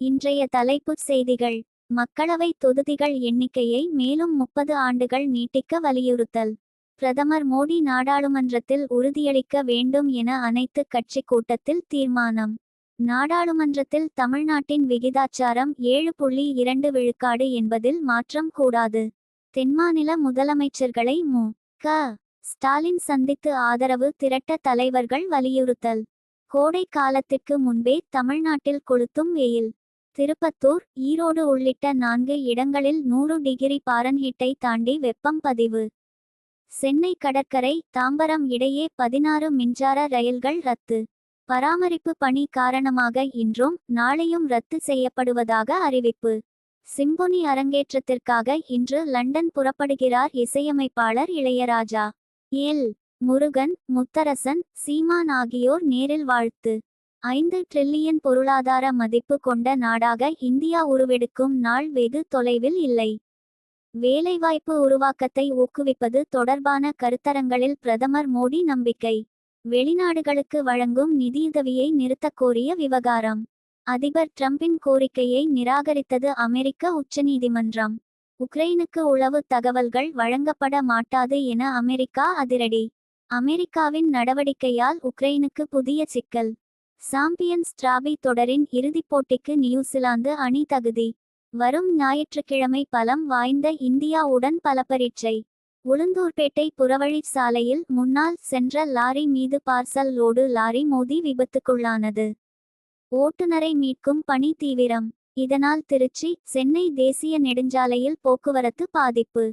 இன்றைய தலைப்புச் செய்திகள். மக்களவை தொகுதிகள் எண்ணிக்கையை மேலும் 30 ஆண்டுகள் நீட்டிக்க வலியுறுத்தல். பிரதமர் மோடி நாடாளுமன்றத்தில் உறுதியளிக்க வேண்டும் என அனைத்து கட்சி கூட்டத்தில் தீர்மானம். நாடாளுமன்றத்தில் தமிழ்நாட்டின் விகிதாச்சாரம் 7.2 விழுக்காடு என்பதில் மாற்றம் கூடாது. தென்மாநில முதலமைச்சர்களை மு.க. ஸ்டாலின் சந்தித்து ஆதரவு திரட்ட தலைவர்கள் வலியுறுத்தல். கோடை காலத்திற்கு முன்பே தமிழ்நாட்டில் கொளுத்தும் வெயில். திருப்பத்தூர், ஈரோடு உள்ளிட்ட 4 இடங்களில் 100 டிகிரி பாரன்ஹீட்டை தாண்டி வெப்பம் பதிவு. சென்னை கடற்கரை, தாம்பரம் இடையே 16 மின்சார ரயில்கள் ரத்து. பராமரிப்பு பணி காரணமாக இன்றும் நாளையும் ரத்து செய்யப்படுவதாக அறிவிப்பு. சிம்பொனி அரங்கேற்றத்திற்காக இன்று லண்டன் புறப்படுகிறார் இசையமைப்பாளர் இளையராஜா. எல். முருகன், முத்தரசன், சீமான் ஆகியோர் நேரில் வாழ்த்து. 5 டிரில்லியன் பொருளாதார மதிப்பு கொண்ட நாடாக இந்தியா உருவெடுக்கும் நாள் வெகு தொலைவில் இல்லை. வேலைவாய்ப்பு உருவாக்கத்தை ஊக்குவிப்பது தொடர்பான கருத்தரங்களில் பிரதமர் மோடி நம்பிக்கை. வெளிநாடுகளுக்கு வழங்கும் நிதியுதவியை நிறுத்தக்கோரிய விவகாரம். அதிபர் டிரம்பின் கோரிக்கையை நிராகரித்தது அமெரிக்க உச்சநீதிமன்றம். உக்ரைனுக்கு உளவு தகவல்கள் வழங்கப்பட மாட்டாது என அமெரிக்கா அதிரடி. அமெரிக்காவின் நடவடிக்கையால் உக்ரைனுக்கு புதிய சிக்கல். சாம்பியன்ஸ் டிராபி தொடரின் இறுதிப் போட்டிக்கு நியூசிலாந்து அணி தகுதி. வரும் ஞாயிற்றுக்கிழமை பலம் வாய்ந்த இந்தியாவுடன் பலப்பரீட்சை. உளுந்தூர்பேட்டை புறவழி சாலையில் முன்னால் சென்ற லாரி மீது பார்சல் லோடு லாரி மோதி விபத்துக்குள்ளானது. ஓட்டுநரை மீட்கும் பணி தீவிரம். இதனால் திருச்சி, சென்னை தேசிய நெடுஞ்சாலையில் போக்குவரத்து பாதிப்பு.